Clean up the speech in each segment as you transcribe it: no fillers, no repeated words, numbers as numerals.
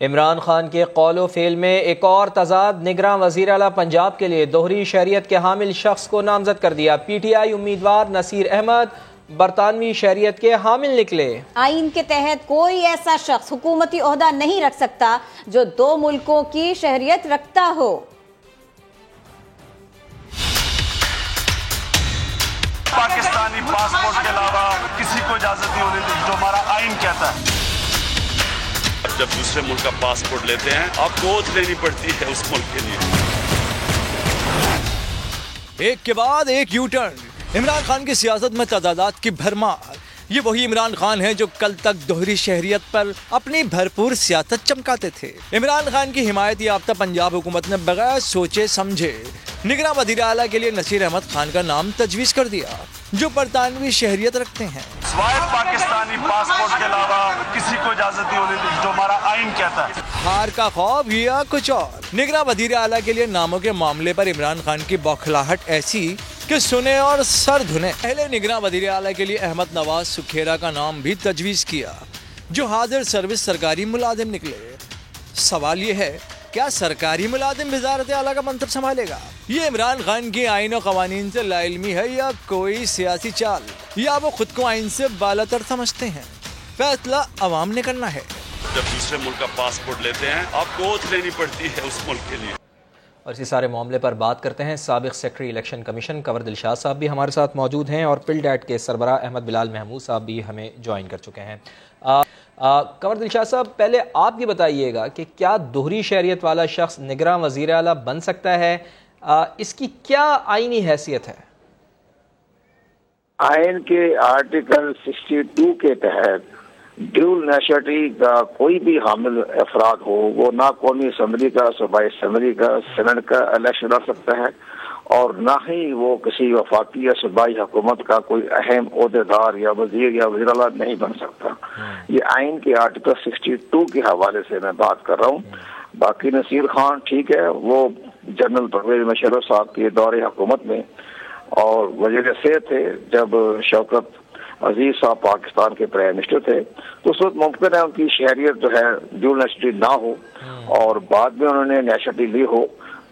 عمران خان کے قول و فعل میں ایک اور تضاد، نگراں وزیر اعلیٰ پنجاب کے لیے دوہری شہریت کے حامل شخص کو نامزد کر دیا۔ پی ٹی آئی امیدوار نصیر احمد برطانوی شہریت کے حامل نکلے۔ آئین کے تحت کوئی ایسا شخص حکومتی عہدہ نہیں رکھ سکتا جو 2 ملکوں کی شہریت رکھتا ہو۔ پاکستانی پاسپورٹ کے علاوہ کسی کو اجازت نہیں ہونے دی، جو ہمارا آئین کہتا ہے۔ جب دوسرے ملک کا پاسپورٹ لیتے ہیں آپ کو اوتھ لینی پڑتی ہے اس ملک کے لیے۔ ایک کے بعد ایک یو ٹرن، عمران خان کی سیاست میں تضادات کی بھرمار۔ یہ وہی عمران خان ہیں جو کل تک دوہری شہریت پر اپنی بھرپور سیاست چمکاتے تھے۔ عمران خان کی حمایت یافتہ پنجاب حکومت نے بغیر سوچے سمجھے نگراں وزیر اعلیٰ کے لیے نصیر احمد خان کا نام تجویز کر دیا، جو برطانوی شہریت رکھتے ہیں۔ سوائے پاکستانی پاسپورٹ کے علاوہ کسی کو اجازت نہیں ہونے دی، جو ہمارا آئین کہتا ہے۔ ہار کا خوف یا کچھ اور؟ نگراں وزیر اعلیٰ کے لیے ناموں کے معاملے پر عمران خان کی بوکھلاہٹ ایسی کہ سنے اور سر دھنے۔ پہلے نگراں وزیر اعلیٰ کے لیے احمد نواز سکھیرا کا نام بھی تجویز کیا، جو حاضر سروس سرکاری ملازم نکلے۔ سوال یہ ہے، کیا سرکاری ملازم وزارت اعلیٰ کا منصب سنبھالے گا؟ یہ عمران خان کی آئین و قوانین سے لا علمی ہے یا کوئی سیاسی چال، یا وہ خود کو آئین سے بالاتر سمجھتے ہیں؟ فیصلہ عوام نے کرنا ہے۔ جب دوسرے ملک کا پاسپورٹ لیتے ہیں آپ کو اوتھ لینی پڑتی ہے اس ملک کے لیے۔ اور اسی سارے معاملے پر بات کرتے ہیں، سابق سیکرٹری الیکشن کمیشن کنور دلشاد صاحب بھی ہمارے ساتھ موجود ہیں، اور پل ڈیٹ کے سربراہ احمد بلال محمود صاحب بھی ہمیں جوائن کر چکے ہیں۔ کنور دلشاد صاحب، پہلے آپ یہ بتائیے گا کہ کیا دوہری شہریت والا شخص نگراں وزیر اعلیٰ بن سکتا ہے؟ اس کی کیا آئینی حیثیت ہے؟ آئین کے آرٹیکل 62 کے تحت ڈیول نیشنلٹی کا کوئی بھی حامل افراد ہو، وہ نہ قومی اسمبلی کا، صوبائی اسمبلی کا، سینٹ کا الیکشن لڑ سکتا ہے، اور نہ ہی وہ کسی وفاقی یا صوبائی حکومت کا کوئی اہم عہدیدار یا وزیر یا وزیر اعلیٰ نہیں بن سکتا۔ یہ آئین کے آرٹیکل 62 کے حوالے سے میں بات کر رہا ہوں۔ باقی نصیر خان ٹھیک ہے، وہ جنرل پرویز مشرف صاحب کے دور حکومت میں اور وزیر صحت تھے جب شوکت عزیز صاحب پاکستان کے پرائم منسٹر تھے، تو اس وقت ممکن ہے ان کی شہریت جو ہے ڈیول نیشنلٹی نہ ہو، اور بعد میں انہوں نے نیشنلٹی لی ہو،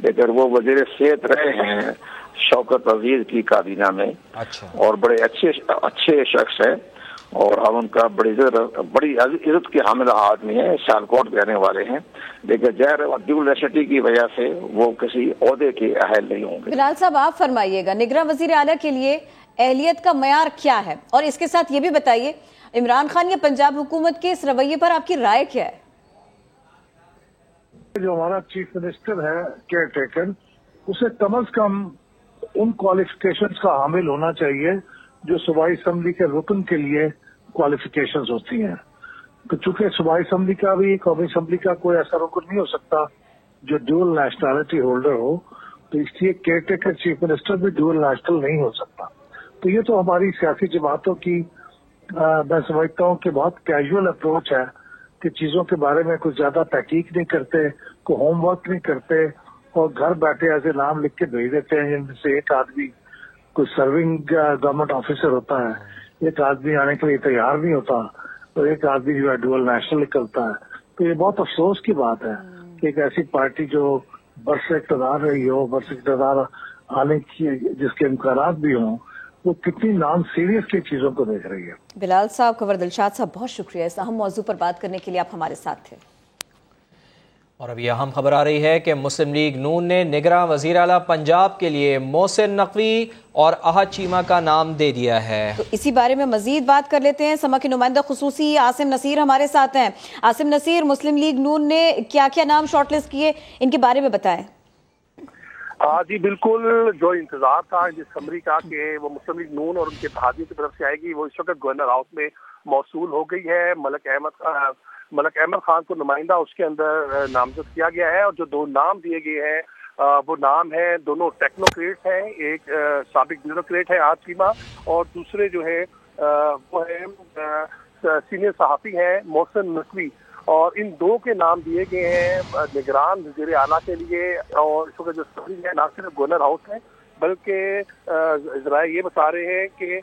لیکن وہ وزیر صحت رہے ہیں شوکت عزیز کی کابینہ میں، اور بڑے اچھے شخص ہیں، اور ہم ان کا بڑی عزت کے حامل آدمی ہیں، سیالکوٹ کے رہنے والے ہیں، لیکن ظاہر ڈیول نیشنلٹی کی وجہ سے وہ کسی عہدے کے اہل نہیں ہوں گے۔ بلال صاحب، آپ فرمائیے گا نگراں وزیر اعلیٰ کے لیے اہلیت کا معیار کیا ہے، اور اس کے ساتھ یہ بھی بتائیے عمران خان یا پنجاب حکومت کے اس رویے پر آپ کی رائے کیا ہے؟ جو ہمارا چیف منسٹر ہے کیئر ٹیکر، اسے کم از کم ان کوالیفیکیشنز کا حامل ہونا چاہیے جو صوبائی اسمبلی کے رکن کے لیے کوالیفیکیشنز ہوتی ہیں، تو چونکہ صوبائی اسمبلی کا بھی قومی اسمبلی کا کوئی ایسا رکن نہیں ہو سکتا جو ڈیول نیشنلٹی ہولڈر ہو، تو اس لیے کیئر ٹیکر چیف منسٹر بھی ڈیول نیشنل نہیں ہو سکتا۔ تو یہ تو ہماری سیاسی جماعتوں کی میں سمجھتا ہوں کہ بہت کیجول اپروچ ہے کہ چیزوں کے بارے میں کچھ زیادہ تحقیق نہیں کرتے، کوئی ہوم ورک نہیں کرتے، اور گھر بیٹھے ایسے نام لکھ کے بھیج دیتے ہیں، جن میں سے ایک آدمی کوئی سرونگ گورنمنٹ آفیسر ہوتا ہے، ایک آدمی آنے کے لیے تیار نہیں ہوتا، اور ایک آدمی جو ہے ڈوئل نیشنل نکلتا ہے۔ تو یہ بہت افسوس کی بات ہے کہ ایک ایسی پارٹی جو برس اقتدار رہی ہو، برس اقتدار آنے کی جس کے امکانات بھی ہوں، وہ کتنی نان سیریسلی چیزوں کو دیکھ رہی ہے۔ بلال صاحب، کنور دلشاد صاحب، بہت شکریہ اس اہم موضوع پر بات کرنے کے لیے، آپ ہمارے ساتھ تھے۔ اور ابھی اہم خبر آ رہی ہے کہ مسلم لیگ نون نے نگراں وزیر اعلیٰ پنجاب کے لیے محسن نقوی اور احد چیمہ کا نام دے دیا ہے۔ تو اسی بارے میں مزید بات کر لیتے ہیں، سما کے نمائندہ خصوصی عاصم نصیر ہمارے ساتھ ہیں۔ عاصم نصیر، مسلم لیگ نون نے کیا کیا نام شارٹ لسٹ کیے، ان کے بارے میں بتائیں۔ جی بالکل، جو انتظار تھا جس سمری کا کہ وہ مسلم لیگ نون اور ان کے اتحادیوں کی طرف سے آئے گی، وہ اس وقت گورنر ہاؤس میں موصول ہو گئی ہے۔ ملک احمد خان کو نمائندہ اس کے اندر نامزد کیا گیا ہے، اور جو 2 نام دیے گئے ہیں وہ نام ہیں، دونوں ٹیکنوکریٹ ہیں، ایک سابق بیوروکریٹ ہے احد چیمہ، اور دوسرے جو ہے وہ ہے سینئر صحافی ہیں محسن نقوی، اور ان 2 کے نام دیے گئے ہیں نگران وزیر اعلیٰ کے لیے۔ اور اس وقت جو سبھی ہے نہ صرف گورنر ہاؤس ہے بلکہ ذرائع یہ بتا رہے ہیں کہ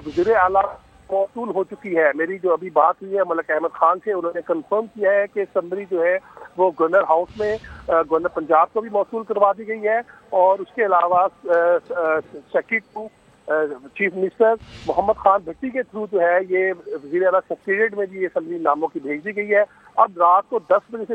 وزیر اعلیٰ موصول ہو چکی ہے. میری جو ابھی بات ہوئی ہے ملک احمد خان سے, انہوں نے کنفرم کیا ہے کہ اسمبلی جو ہے وہ گورنر ہاؤس میں گورنر پنجاب کو بھی موصول کروا دی گئی ہے, اور اس کے علاوہ secretary to chief minister Muhammad Khan بھٹی کے تھرو جو ہے یہ وزیر اعلیٰ سیکریٹریٹ میں بھی یہ اسمبلی ناموں کی بھیج دی گئی ہے. اب رات کو 10 بجے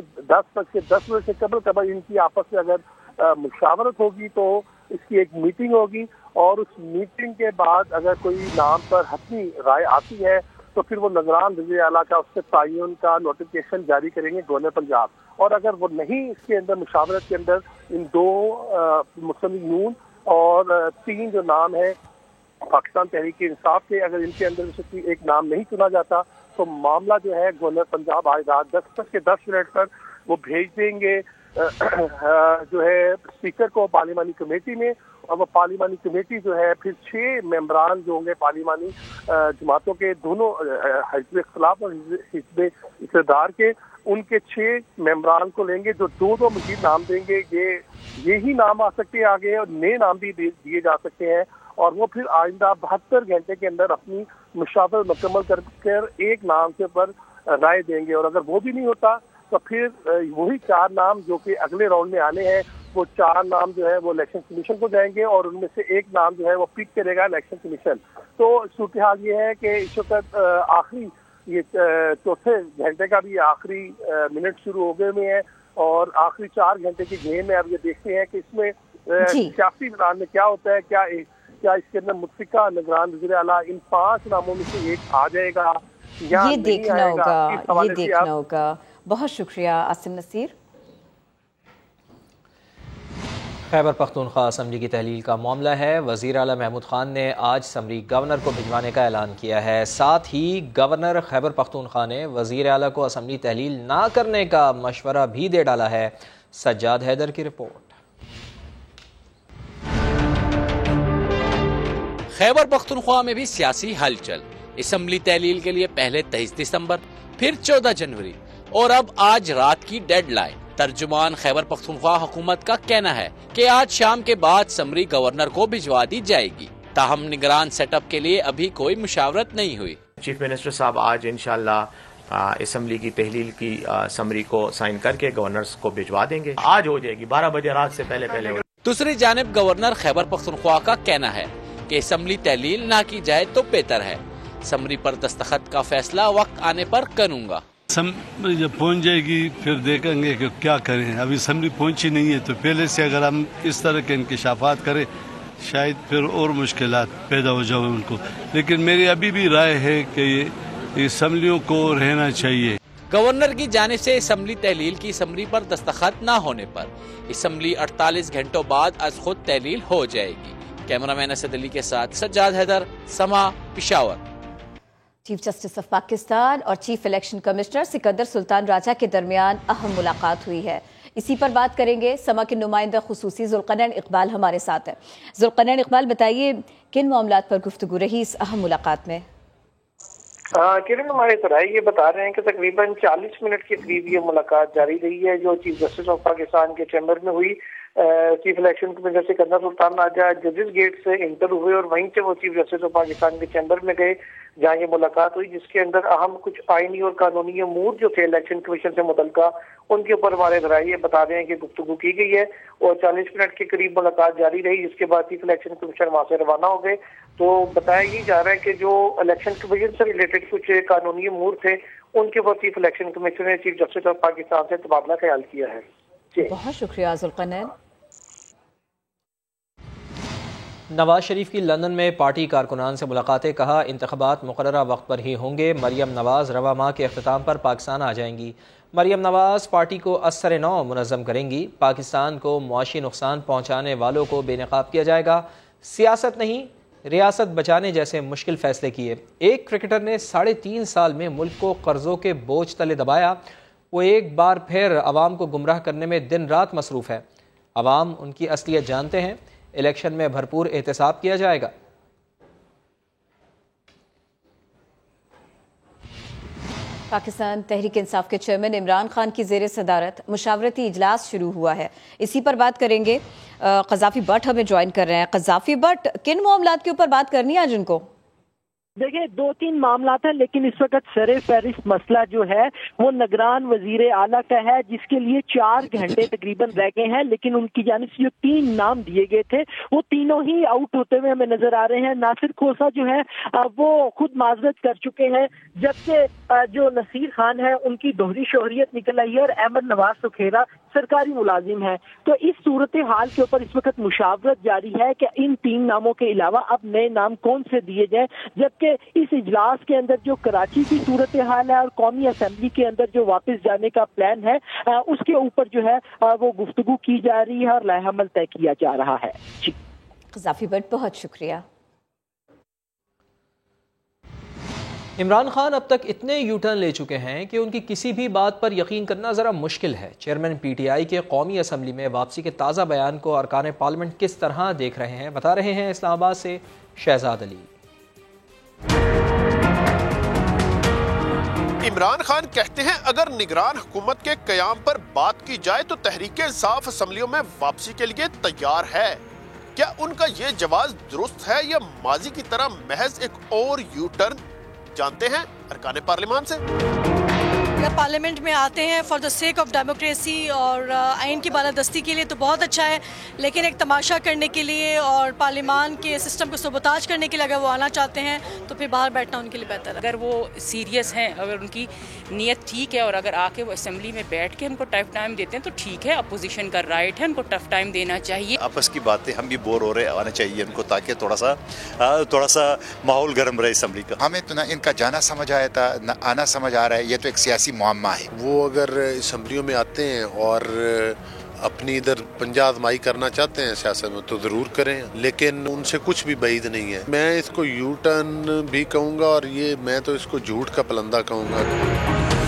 سے قبل ان کی آپس میں اگر مشاورت ہوگی تو اس کی ایک میٹنگ ہوگی, اور اس میٹنگ کے بعد اگر کوئی نام پر حتمی رائے آتی ہے تو پھر وہ نگران وزیر اعلیٰ کا اس سے تعین کا نوٹیفکیشن جاری کریں گے گورنر پنجاب. اور اگر وہ نہیں اس کے اندر مشاورت کے اندر ان 2 مسلم لیگ نون اور 3 جو نام ہیں پاکستان تحریک انصاف کے, اگر ان کے اندر سے ایک نام نہیں چنا جاتا تو معاملہ جو ہے گورنر پنجاب آج رات 10 پر وہ بھیج دیں گے جو ہے اسپیکر کو پارلیمانی کمیٹی میں, اور وہ پارلیمانی کمیٹی جو ہے پھر 6 ممبران جو ہوں گے پارلیمانی جماعتوں کے, دونوں حزب اختلاف اور حزب اقتدار کے, ان کے 6 ممبران کو لیں گے جو 2 مزید نام دیں گے. یہی نام آ سکتے ہیں آگے, اور نئے نام بھی دیے جا سکتے ہیں, اور وہ پھر آئندہ 72 گھنٹے کے اندر اپنی مشاورت مکمل کر ایک نام کے اوپر رائے دیں گے. اور اگر وہ بھی نہیں ہوتا تو پھر وہی 4 نام جو کہ اگلے راؤنڈ میں آنے ہیں, وہ 4 نام جو ہے وہ الیکشن کمیشن کو جائیں گے, اور ان میں سے ایک نام جو ہے وہ پک کرے گا الیکشن کمیشن. تو صورتحال یہ ہے کہ اس وقت آخری یہ 4تھے گھنٹے کا بھی آخری منٹ شروع ہو گئے ہوئے ہیں, اور آخری 4 گھنٹے کی گیم میں اب یہ دیکھتے ہیں کہ اس میں سیاسی میدان میں کیا ہوتا ہے, کیا اس کے اندر متفقہ نگران وزیر اعلیٰ ان 5 ناموں میں سے ایک آ جائے گا یا یہ دیکھنا ہوگا. بہت شکریہ عاصم نصیر. خیبر پختونخوا اسمبلی کی تحلیل کا معاملہ ہے. وزیر اعلیٰ محمود خان نے آج سمری گورنر کو بھجوانے کا اعلان کیا ہے. ساتھ ہی گورنر خیبر پختونخوا نے وزیر اعلیٰ کو اسمبلی تحلیل نہ کرنے کا مشورہ بھی دے ڈالا ہے. سجاد حیدر کی رپورٹ. خیبر پختونخوا میں بھی سیاسی ہلچل. اسمبلی تحلیل کے لیے پہلے 23 دسمبر پھر 14 جنوری اور اب آج رات کی ڈیڈ لائن. ترجمان خیبر پختونخوا حکومت کا کہنا ہے کہ آج شام کے بعد سمری گورنر کو بھجوا دی جائے گی. تاہم نگران سیٹ اپ کے لیے ابھی کوئی مشاورت نہیں ہوئی. چیف منسٹر صاحب آج انشاءاللہ اسمبلی کی تحلیل کی سمری کو سائن کر کے گورنرز کو بھجوا دیں گے. آج ہو جائے گی 12 بجے رات سے پہلے. دوسری جانب گورنر خیبر پختونخوا کا کہنا ہے کہ اسمبلی تحلیل نہ کی جائے تو بہتر ہے. سمری پر دستخط کا فیصلہ وقت آنے پر کروں گا. اسمبلی جب پہنچ جائے گی پھر دیکھیں گے کہ کیا کریں. ابھی اسمبلی پہنچی نہیں ہے تو پہلے سے اگر ہم اس طرح کے انکشافات کریں شاید پھر اور مشکلات پیدا ہو جائیں ان کو. لیکن میری ابھی بھی رائے ہے کہ یہ اسمبلیوں کو رہنا چاہیے. گورنر کی جانب سے اسمبلی تحلیل کی سمری پر دستخط نہ ہونے پر اسمبلی 48 گھنٹوں بعد از خود تحلیل ہو جائے گی. کیمرامین اسد علی کے ساتھ سجاد حیدر، سما، Peshawar. Chief justice of Pakistan اور چیف الیکشن کمشنر سکندر سلطان راجہ کے درمیان اہم ملاقات ہوئی ہے. اسی پر بات کریں گے. سما کے نمائندہ خصوصی ذوالقرنین اقبال ہمارے ساتھ ہیں. ذوالقرنین اقبال، بتائیے کن معاملات پر گفتگو رہی اس اہم ملاقات میں؟ کرن، ہمارے ذرائع یہ بتا رہے ہیں کہ تقریباً 40 منٹ کے قریب یہ ملاقات جاری رہی ہے جو چیف جسٹس آف پاکستان کے چیمبر میں ہوئی. چیف الیکشن کمشنر سکندر سلطان راجہ ججز گیٹ سے انٹر ہوئے اور وہیں سے وہ چیف جسٹس آف پاکستان کے چیمبر میں گئے جہاں یہ ملاقات ہوئی، جس کے اندر اہم کچھ آئینی اور قانونی امور جو تھے الیکشن کمیشن سے متعلقہ ان کے اوپر ہمارے ذرائع یہ بتا رہے ہیں کہ گفتگو کی گئی ہے اور 40 منٹ کے قریب ملاقات جاری رہی، جس کے بعد چیف الیکشن کمیشنر وہاں سے روانہ ہو گئے. تو بتایا یہ جا رہا ہے کہ جو الیکشن کمیشن سے ریلیٹڈ کچھ قانونی امور تھے ان کے اوپر چیف الیکشن کمیشنر نے چیف جسٹس آف پاکستان سے تبادلہ خیال کیا ہے. بہت شکریہ ذوالقرنین. نواز شریف کی لندن میں پارٹی کارکنان سے ملاقاتیں. کہا انتخابات مقررہ وقت پر ہی ہوں گے. مریم نواز رواں ماہ کے اختتام پر پاکستان آ جائیں گی. مریم نواز پارٹی کو اثر نو منظم کریں گی. پاکستان کو معاشی نقصان پہنچانے والوں کو بے نقاب کیا جائے گا. سیاست نہیں، ریاست بچانے جیسے مشکل فیصلے کیے. ایک کرکٹر نے 3.5 سال میں ملک کو قرضوں کے بوجھ تلے دبایا. وہ ایک بار پھر عوام کو گمراہ کرنے میں دن رات مصروف ہے. عوام ان کی اصلیت جانتے ہیں. الیکشن میں بھرپور احتساب کیا جائے گا. پاکستان تحریک انصاف کے چیئرمین عمران خان کی زیر صدارت مشاورتی اجلاس شروع ہوا ہے. اسی پر بات کریں گے. قذافی بٹ ہمیں جوائن کر رہے ہیں. قذافی بٹ، کن معاملات کے اوپر بات کرنی ہے آج ان کو؟ دیکھیں 2-3 معاملات ہیں، لیکن اس وقت سر فہرست مسئلہ جو ہے وہ نگران وزیر اعلیٰ کا ہے، جس کے لیے 4 گھنٹے تقریباً رہ گئے ہیں، لیکن ان کی جانب سے جو 3 نام دیے گئے تھے وہ تینوں ہی آؤٹ ہوتے ہوئے ہمیں نظر آ رہے ہیں۔ ناصر کھوسہ جو ہے وہ خود معذرت کر چکے ہیں، جبکہ جو نصیر خان ہے ان کی دوہری شہریت نکل آئی ہے اور احمد نواز سکھیرا سرکاری ملازم ہے۔ تو اس صورتحال کے اوپر اس وقت مشاورت جاری ہے کہ ان 3 ناموں کے علاوہ اب نئے نام کون سے دیے جائیں، جبکہ اس اجلاس کے اندر جو کراچی کی صورتحال ہے اور قومی اسمبلی کے اندر جو واپس جانے کا پلان ہے اس کے اوپر جو ہے وہ گفتگو کی جا رہی ہے اور لائحہ عمل طے کیا جا رہا ہے۔ جی قذافی بٹ، بہت شکریہ۔ عمران خان اب تک اتنے یو ٹرن لے چکے ہیں کہ ان کی کسی بھی بات پر یقین کرنا ذرا مشکل ہے۔ چیئرمین پی ٹی آئی کے قومی اسمبلی میں واپسی کے تازہ بیان کو ارکان پارلیمنٹ کس طرح دیکھ رہے ہیں، بتا رہے ہیں اسلام آباد سے شہزاد علی۔ عمران خان کہتے ہیں اگر نگران حکومت کے قیام پر بات کی جائے تو تحریک انصاف اسمبلیوں میں واپسی کے لیے تیار ہے۔ کیا ان کا یہ جواز درست ہے یا ماضی کی طرح محض ایک اور یو ٹرن؟ جانتے ہیں ارکان پارلیمان سے۔ اگر پارلیمنٹ میں آتے ہیں for the sake of democracy اور آئین کی بالادستی کے لیے تو بہت اچھا ہے، لیکن ایک تماشا کرنے کے لیے اور پارلیمان کے سسٹم کو سبوتاج کرنے کے لیے اگر وہ آنا چاہتے ہیں تو پھر باہر بیٹھنا ان کے لیے بہتر ہے۔ اگر وہ سیریس ہیں، اگر ان کی نیت ٹھیک ہے اور اگر آ کے وہ اسمبلی میں بیٹھ کے ان کو ٹف ٹائم دیتے ہیں تو ٹھیک ہے، اپوزیشن کا رائٹ ہے، ان کو ٹف ٹائم دینا چاہیے۔ آپس کی باتیں ہم بھی بور ہو رہے آنا چاہیے ان کو، تاکہ تھوڑا سا ماحول گرم رہے اسمبلی کا۔ ہمیں تو نہ ان کا جانا سمجھ آیا تھا نہ آنا سمجھ آ رہا ہے، یہ تو ایک سیاسی معمہ ہے۔ وہ اگر اسمبلیوں میں آتے ہیں اور اپنی ادھر پنجہ آزمائی کرنا چاہتے ہیں سیاست میں تو ضرور کریں، لیکن ان سے کچھ بھی بعید نہیں ہے۔ میں اس کو یو ٹرن بھی کہوں گا اور میں تو اس کو جھوٹ کا پلندہ کہوں گا۔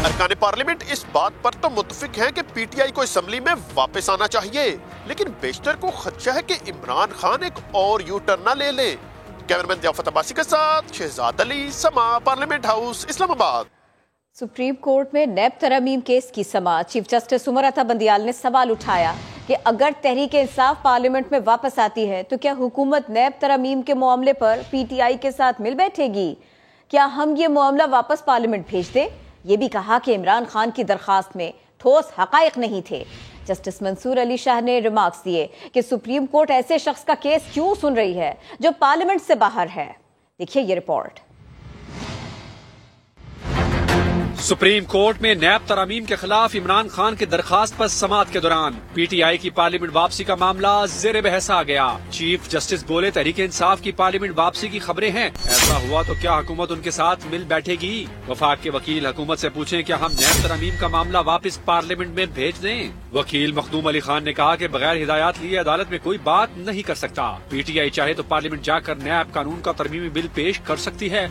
ارکان پارلیمنٹ اس بات پر تو متفق ہیں کہ پی ٹی آئی کو اسمبلی میں واپس آنا چاہیے، لیکن بیشتر کو خدشہ ہے کہ عمران خان ایک اور یو ٹرن نہ لے لیں۔ کیمرمین ضیافت عباسی کے ساتھ شہزاد علی، سما، پارلیمنٹ ہاؤس، اسلام آباد۔ سپریم کورٹ میں نیب ترمیم کیس کی سماعت۔ چیف جسٹس عمر عطا بندیال نے سوال اٹھایا کہ اگر تحریک انصاف پارلیمنٹ میں واپس آتی ہے تو کیا حکومت نیب ترمیم کے معاملے پر پی ٹی آئی کے ساتھ مل بیٹھے گی؟ کیا ہم یہ معاملہ واپس پارلیمنٹ بھیج دیں؟ یہ بھی کہا کہ عمران خان کی درخواست میں ٹھوس حقائق نہیں تھے۔ جسٹس منصور علی شاہ نے ریمارکس دیے کہ سپریم کورٹ ایسے شخص کا کیس کیوں سن رہی ہے جو پارلیمنٹ سے باہر ہے۔ دیکھیے یہ رپورٹ۔ سپریم کورٹ میں نیب ترامیم کے خلاف عمران خان کی درخواست پر سماعت کے دوران پی ٹی آئی کی پارلیمنٹ واپسی کا معاملہ زیر بحث آ گیا۔ چیف جسٹس بولے تحریک انصاف کی پارلیمنٹ واپسی کی خبریں ہیں، ایسا ہوا تو کیا حکومت ان کے ساتھ مل بیٹھے گی؟ وفاق کے وکیل حکومت سے پوچھیں کیا ہم نیب ترامیم کا معاملہ واپس پارلیمنٹ میں بھیج دیں؟ وکیل مخدوم علی خان نے کہا کہ بغیر ہدایات لیے عدالت میں کوئی بات نہیں کر سکتا۔ پی ٹی آئی چاہے تو پارلیمنٹ جا کر نیب قانون کا ترمیمی بل پیش کر سکتی ہے۔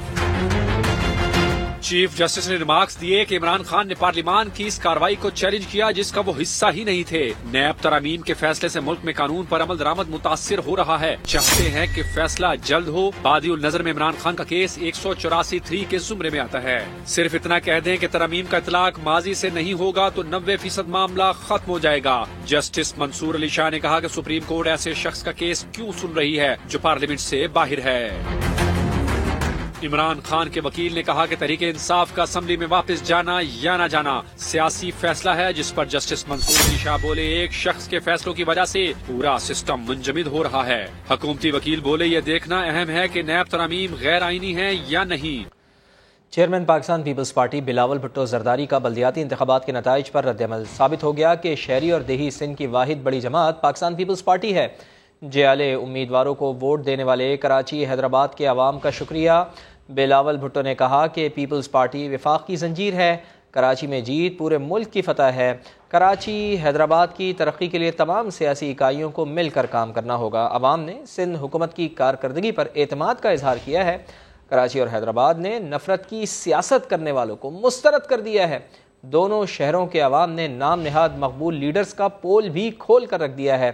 چیف جسٹس نے ریمارکس دیے کہ عمران خان نے پارلیمان کی اس کارروائی کو چیلنج کیا جس کا وہ حصہ ہی نہیں تھے۔ نیب ترامیم کے فیصلے سے ملک میں قانون پر عمل درآمد متاثر ہو رہا ہے، چاہتے ہیں کہ فیصلہ جلد ہو۔ بادی النظر میں عمران خان کا کیس 184(3) کے زمرے میں آتا ہے۔ صرف اتنا کہہ دیں کہ ترامیم کا اطلاق ماضی سے نہیں ہوگا تو 90% معاملہ ختم ہو جائے گا۔ جسٹس منصور علی شاہ نے کہا کہ سپریم کورٹ ایسے شخص کا کیس کیوں سن رہی ہے جو پارلیمنٹ سے باہر ہے۔ عمران خان کے وکیل نے کہا کہ تحریک انصاف کا اسمبلی میں واپس جانا یا نہ جانا سیاسی فیصلہ ہے، جس پر جسٹس منصور علی شاہ بولے ایک شخص کے فیصلوں کی وجہ سے پورا سسٹم منجمد ہو رہا ہے۔ حکومتی وکیل بولے یہ دیکھنا اہم ہے کہ نیب ترامیم غیر آئینی ہے یا نہیں۔ چیئرمین پاکستان پیپلز پارٹی بلاول بھٹو زرداری کا بلدیاتی انتخابات کے نتائج پر رد عمل۔ ثابت ہو گیا کہ شہری اور دیہی سندھ کی واحد بڑی جماعت پاکستان پیپلز پارٹی ہے۔ جعلی امیدواروں کو ووٹ دینے والے کراچی حیدرآباد کے عوام کا شکریہ۔ بلاول بھٹو نے کہا کہ پیپلز پارٹی وفاق کی زنجیر ہے، کراچی میں جیت پورے ملک کی فتح ہے۔ کراچی حیدرآباد کی ترقی کے لیے تمام سیاسی اکائیوں کو مل کر کام کرنا ہوگا۔ عوام نے سندھ حکومت کی کارکردگی پر اعتماد کا اظہار کیا ہے۔ کراچی اور حیدرآباد نے نفرت کی سیاست کرنے والوں کو مسترد کر دیا ہے۔ دونوں شہروں کے عوام نے نام نہاد مقبول لیڈرز کا پول بھی کھول کر رکھ دیا ہے۔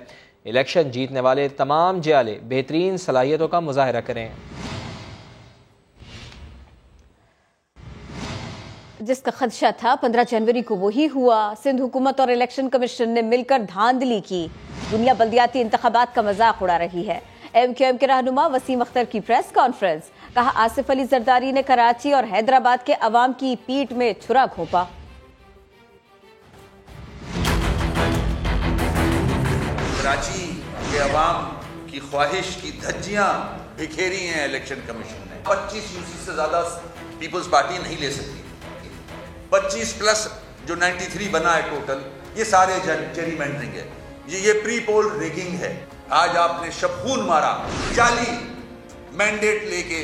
الیکشن جیتنے والے تمام جعلے بہترین صلاحیتوں کا مظاہرہ کریں۔ جس کا خدشہ تھا 15 جنوری کو وہی ہوا۔ سندھ حکومت اور الیکشن کمیشن نے مل کر دھاندلی کی۔ دنیا بلدیاتی انتخابات کا مذاق اڑا رہی ہے۔ ایم کیو ایم کے رہنما وسیم اختر کی پریس کانفرنس۔ کہا آصف علی زرداری نے کراچی اور حیدرآباد کے عوام کی پیٹ میں چھرا گھونپا۔ کراچی کے عوام کی خواہش کی دھجیاں بکھیری ہیں الیکشن کمیشن نے۔ 25 یوسی سے زیادہ پیپلز پارٹی نہیں لے سکتی، 25 پلس جو 93 بنا ہے ٹوٹل، یہ سارے جیری مینڈرنگ ہے، یہ پری پول ریگنگ ہے۔ آج آپ نے شبخون مارا، جعلی مینڈیٹ لے کے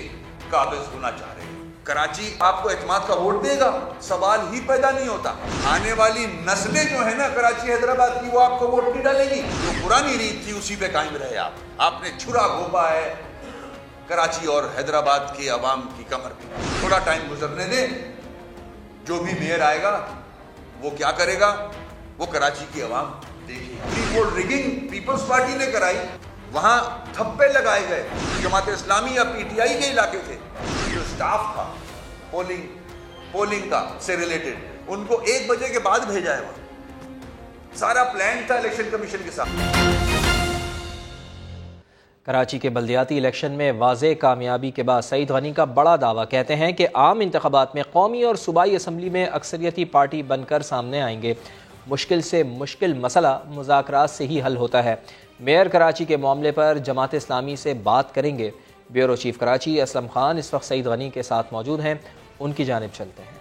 قابض ہونا چاہ رہے ہیں۔ کراچی آپ کو اعتماد کا ووٹ دے گا، سوال ہی پیدا نہیں ہوتا۔ آنے والی نسلیں جو ہیں نا کراچی حیدرآباد کی، وہ آپ کو ووٹ نہیں ڈالیں گی۔ جو پرانی ریت تھی اسی پہ قائم رہے آپ نے چھرا گھونپا ہے کراچی اور حیدرآباد کے عوام کی کمر پہ۔ تھوڑا ٹائم گزرنے دیں، جو بھی میئر آئے گا وہ کیا کرے گا وہ کراچی کی عوام دیکھیے۔ پری پول ریگنگ پیپلز پارٹی نے کرائی، وہاں تھپے لگائے گئے۔ جماعت اسلامی یا پی ٹی آئی کے علاقے تھے، جو سٹاف تھا پولنگ کا سے ریلیٹڈ، ان کو 1 بجے کے بعد بھیجا ہے۔ وہاں سارا پلان تھا الیکشن کمیشن کے ساتھ۔ کراچی کے بلدیاتی الیکشن میں واضح کامیابی کے بعد سعید غنی کا بڑا دعویٰ، کہتے ہیں کہ عام انتخابات میں قومی اور صوبائی اسمبلی میں اکثریتی پارٹی بن کر سامنے آئیں گے۔ مشکل سے مشکل مسئلہ مذاکرات سے ہی حل ہوتا ہے۔ میئر کراچی کے معاملے پر جماعت اسلامی سے بات کریں گے۔ بیورو چیف کراچی اسلم خان اس وقت سعید غنی کے ساتھ موجود ہیں، ان کی جانب چلتے ہیں۔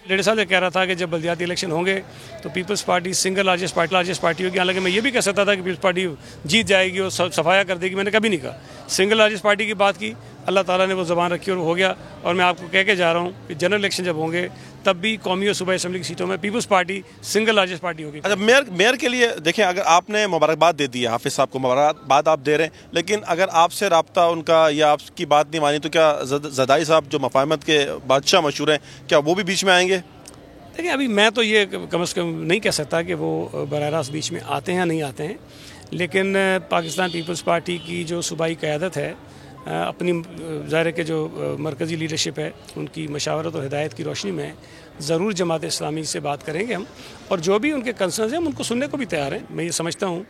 لیڈر صاحب یہ کہہ رہا تھا کہ جب بلدیاتی الیکشن ہوں گے تو Peoples Party single largest party ہوگی، حالانکہ میں یہ بھی کہہ سکتا تھا کہ پیپلز پارٹی جیت جائے گی اور صفایا کر دے گی، میں نے کبھی نہیں کہا۔ سنگل لارجسٹ پارٹی کی بات کی، اللہ تعالیٰ نے وہ زبان رکھی اور ہو گیا۔ اور میں آپ کو کہہ کے جا رہا ہوں کہ جنرل الیکشن جب ہوں گے تب بھی قومی اور صوبائی اسمبلی کی سیٹوں میں Peoples Party single largest party ہوگی۔ اچھا، میئر کے لیے دیکھیں، اگر آپ نے مبارکباد دے دی ہے، حافظ صاحب کو مبارکباد آپ دے رہے ہیں، لیکن اگر آپ سے رابطہ ان کا یا آپ کی بات نہیں مانی تو کیا زدائی صاحب جو مفاہمت کے بادشاہ مشہور ہیں، کیا وہ بھی بیچ میں آئیں گے؟ دیکھیں، ابھی میں تو یہ کم از کم نہیں کہہ سکتا کہ وہ براہ راست بیچ میں آتے ہیں یا نہیں آتے ہیں، لیکن پاکستان پیپلز پارٹی کی جو صوبائی قیادت ہے، اپنی ظاہر کے جو مرکزی لیڈرشپ ہے، ان کی مشاورت اور ہدایت کی روشنی میں ضرور جماعت اسلامی سے بات کریں گے ہم، اور جو بھی ان کے کنسرنز ہیں ہم ان کو سننے کو بھی تیار ہیں۔ میں یہ سمجھتا ہوں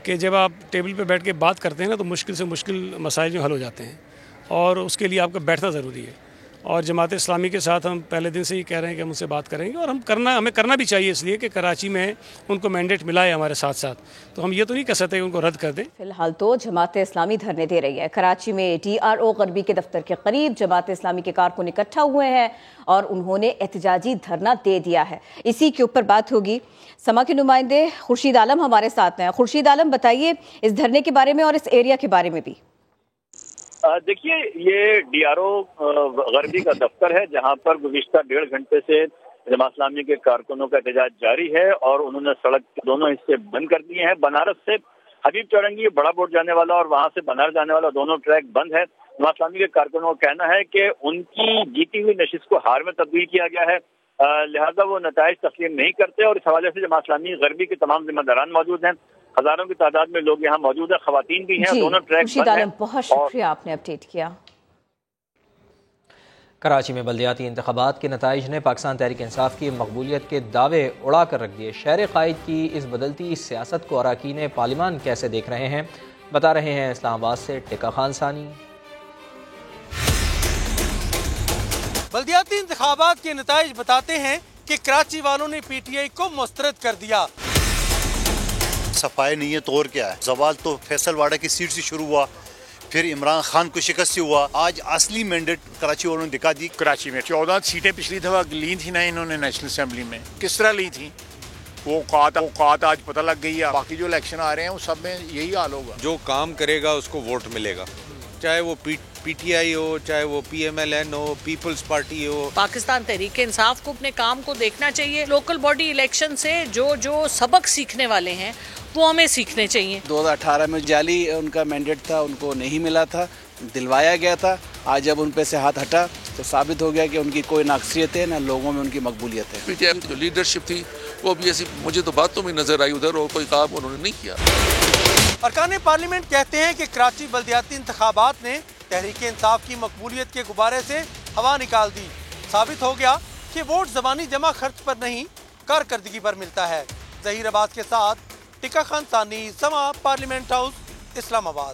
کہ جب آپ ٹیبل پہ بیٹھ کے بات کرتے ہیں نا تو مشکل سے مشکل مسائل جو حل ہو جاتے ہیں، اور اس کے لیے آپ کا بیٹھنا ضروری ہے۔ اور جماعت اسلامی کے ساتھ ہم پہلے دن سے ہی کہہ رہے ہیں کہ ہم ان سے بات کریں گے، اور ہمیں کرنا بھی چاہیے، اس لیے کہ کراچی میں ان کو مینڈیٹ ملا ہے ہمارے ساتھ ساتھ، تو ہم یہ تو نہیں کہہ سکتے کہ ان کو رد کر دیں۔ فی الحال تو جماعت اسلامی دھرنے دے رہی ہے۔ کراچی میں DRO غربی کے دفتر کے قریب جماعت اسلامی کے کارکن اکٹھا ہوئے ہیں اور انہوں نے احتجاجی دھرنا دے دیا ہے۔ اسی کے اوپر بات ہوگی۔ سما کے نمائندے خورشید عالم ہمارے ساتھ ہیں۔ خورشید عالم، بتائیے اس دھرنے کے بارے میں اور اس ایریا کے بارے میں بھی۔ دیکھیے، یہ DRO غربی کا دفتر ہے جہاں پر گزشتہ 1.5 گھنٹے سے جماعت اسلامی کے کارکنوں کا احتجاج جاری ہے، اور انہوں نے سڑک کے دونوں حصے بند کر دیے ہیں۔ بنارس سے حبیب چورنگی بڑا بورڈ جانے والا اور وہاں سے بنارس جانے والا دونوں ٹریک بند ہے۔ جماعت اسلامی کے کارکنوں کا کہنا ہے کہ ان کی جیتی ہوئی نشست کو ہار میں تبدیل کیا گیا ہے، لہذا وہ نتائج تسلیم نہیں کرتے، اور اس حوالے سے جماعت اسلامی غربی کے تمام ذمہ داران موجود ہیں۔ ہزاروں کی تعداد میں لوگ یہاں موجود ہیں، خواتین بھی ہیں، دونوں ٹریک بند ہیں۔ بہت شکریہ، آپ نے اپڈیٹ کیا۔ کراچی میں بلدیاتی انتخابات کے نتائج نے پاکستان تحریک انصاف کی مقبولیت کے دعوے اڑا کر رکھ دیے۔ شہر قائد کی اس بدلتی سیاست کو اراکین پارلیمان کیسے دیکھ رہے ہیں، بتا رہے ہیں اسلام آباد سے ٹکا خان ثانی۔ بلدیاتی انتخابات کے نتائج بتاتے ہیں کہ کراچی والوں نے PTI کو مسترد کر دیا۔ صفائی نہیں ہے تو اور کیا ہے؟ زوال تو فیصل واڑہ کی سیٹ سے شروع ہوا، پھر عمران خان کو شکست سے ہوا، آج اصلی مینڈیٹ کراچی والوں نے دکھا دی۔ کراچی میں 14 سیٹیں پچھلی دفعہ لی تھی نا انہوں نے نیشنل اسمبلی میں، کس طرح لی تھی؟ وہ اوقات آج پتہ لگ گئی ہے۔ باقی جو الیکشن آ رہے ہیں وہ سب میں یہی حال ہوگا، جو کام کرے گا اس کو ووٹ ملے گا، چاہے وہ PTI ہو، چاہے وہ PMLN ہو، پیپلز پارٹی ہو۔ پاکستان تحریک انصاف کو اپنے کام کو دیکھنا چاہیے۔ لوکل باڈی الیکشن سے جو سبق سیکھنے والے ہیں وہ ہمیں سیکھنے چاہیے۔ 2018 میں جعلی ان کا مینڈیٹ تھا، ان کو نہیں ملا تھا، دلوایا گیا تھا۔ آج جب ان پہ سے ہاتھ ہٹا تو ثابت ہو گیا کہ ان کی کوئی ناقصیت ہے، نہ لوگوں میں ان کی مقبولیت ہے۔ PTI جو لیڈرشپ تھی وہ بھی ایسی مجھے تو باتوں میں نظر آئی، ادھر اور کوئی کام انہوں نے نہیں کیا۔ ارکان پارلیمنٹ کہتے ہیں کہ کراچی بلدیاتی انتخابات نے تحریک انصاف کی مقبولیت کے غبارے سے ہوا نکال دی۔ ثابت ہو گیا کہ ووٹ زبانی جمع خرچ پر نہیں، کارکردگی پر ملتا ہے۔ ظہیر عباس کے ساتھ ٹکا خان ثانی، سما، پارلیمنٹ ہاؤس، اسلام آباد۔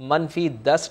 -10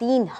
3